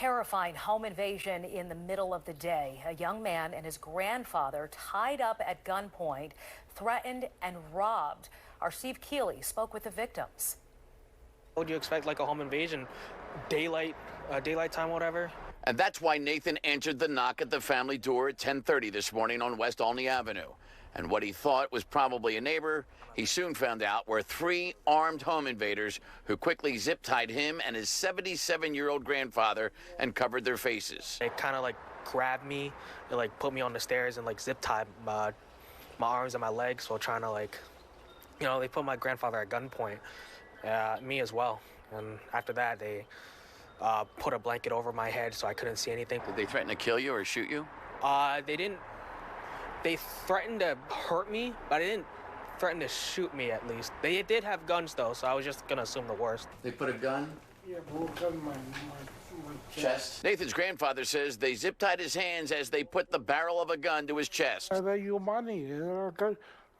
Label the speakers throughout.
Speaker 1: terrifying home invasion in the middle of the day. A young man and his grandfather tied up at gunpoint, threatened and robbed. Our Steve Keeley spoke with the victims.
Speaker 2: What would you expect, like a home invasion? Daylight time, whatever.
Speaker 3: And that's why Nathan answered the knock at the family door at 10:30 this morning on West Olney Avenue. And what he thought was probably a neighbor, he soon found out were three armed home invaders who quickly zip-tied him and his 77-year-old grandfather and covered their faces.
Speaker 2: They kind of like grabbed me, they like put me on the stairs and like zip-tied my arms and my legs while trying to like, you know, they put my grandfather at gunpoint, me as well. And after that, they put a blanket over my head so I couldn't see anything.
Speaker 3: Did they threaten to kill you or shoot you?
Speaker 2: They didn't. They threatened to hurt me, but they didn't threaten to shoot me, at least. They did have guns, though, so I was just going to assume the worst.
Speaker 3: They put a gun?
Speaker 4: Yeah, broke on my
Speaker 3: chest. Nathan's grandfather says they zip-tied his hands as they put the barrel of a gun to his chest.
Speaker 4: I got your money.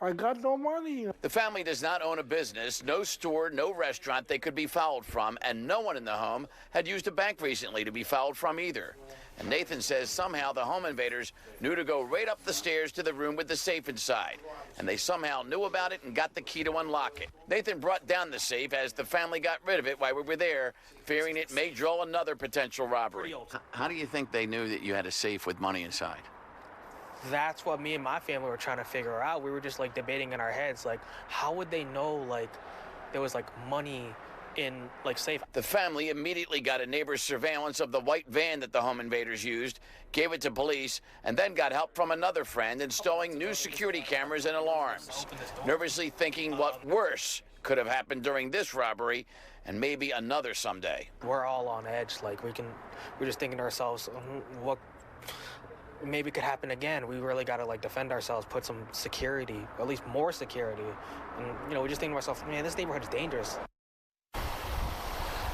Speaker 4: I got no money.
Speaker 3: The family does not own a business, no store, no restaurant they could be fouled from, and no one in the home had used a bank recently to be fouled from either. And Nathan says somehow the home invaders knew to go right up the stairs to the room with the safe inside. And they somehow knew about it and got the key to unlock it. Nathan brought down the safe as the family got rid of it while we were there, fearing it may draw another potential robbery. How do you think they knew that you had a safe with money inside?
Speaker 2: That's what me and my family were trying to figure out. We were just like debating in our heads, like, how would they know like there was like money in like safe?
Speaker 3: The family immediately got a neighbor's surveillance of the white van that the home invaders used, gave it to police, and then got help from another friend installing new security cameras and alarms, nervously thinking what worse could have happened during this robbery and maybe another someday.
Speaker 2: We're all on edge. Like we're just thinking to ourselves, what maybe could happen again. We really got to like defend ourselves, put some security, at least more security. And, you know, we just think to ourselves, man, this neighborhood is dangerous.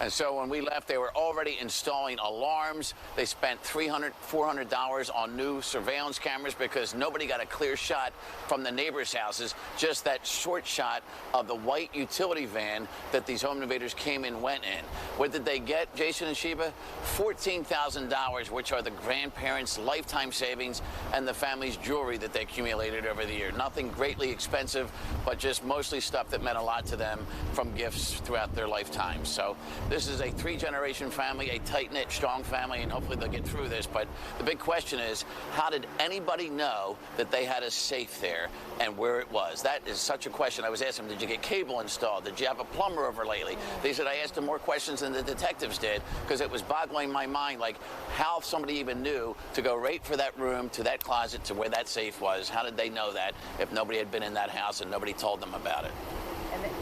Speaker 3: And so when we left, they were already installing alarms. They spent $300, $400 on new surveillance cameras because nobody got a clear shot from the neighbors' houses, just that short shot of the white utility van that these home invaders came and went in. What did they get, Jason and Sheba? $14,000, which are the grandparents' lifetime savings and the family's jewelry that they accumulated over the year. Nothing greatly expensive, but just mostly stuff that meant a lot to them from gifts throughout their lifetime. So this is a three-generation family, a tight-knit, strong family, and hopefully they'll get through this. But the big question is, how did anybody know that they had a safe there and where it was? That is such a question. I was asking them, did you get cable installed? Did you have a plumber over lately? They said I asked them more questions than the detectives did because it was boggling my mind, like how somebody even knew to go right for that room, to that closet, to where that safe was. How did they know that if nobody had been in that house and nobody told them about it?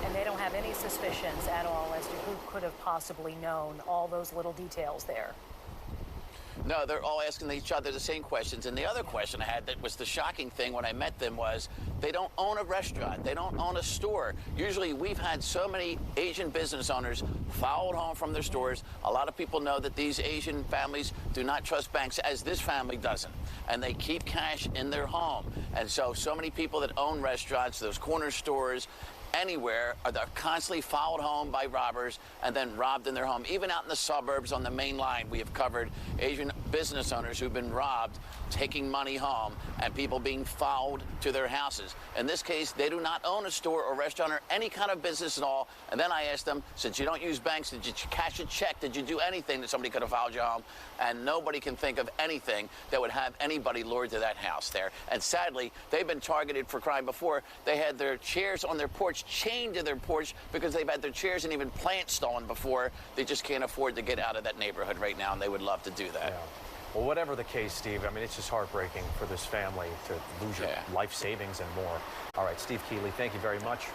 Speaker 1: And they don't have any suspicions at all as to who could have possibly known all those little details there.
Speaker 3: No, they're all asking each other the same questions. And the other question I had that was the shocking thing when I met them was they don't own a restaurant. They don't own a store. Usually we've had so many Asian business owners followed home from their stores. A lot of people know that these Asian families do not trust banks, as this family doesn't. And they keep cash in their home. And so many people that own restaurants, those corner stores, anywhere, they're constantly followed home by robbers and then robbed in their home. Even out in the suburbs on the main line, we have covered Asian business owners who've been robbed, taking money home, and people being followed to their houses. In this case, they do not own a store or restaurant or any kind of business at all. And then I asked them, since you don't use banks, did you cash a check? Did you do anything that somebody could have followed you home? And nobody can think of anything that would have anybody lured to that house there. And sadly, they've been targeted for crime before. They had their chairs on their porch chained to their porch because they've had their chairs and even plants stolen before. They just can't afford to get out of that neighborhood right now, and they would love to do that.
Speaker 5: Yeah. Well, whatever the case, Steve, I mean, it's just heartbreaking for this family to lose your life savings and more. All right, Steve Keeley, thank you very much.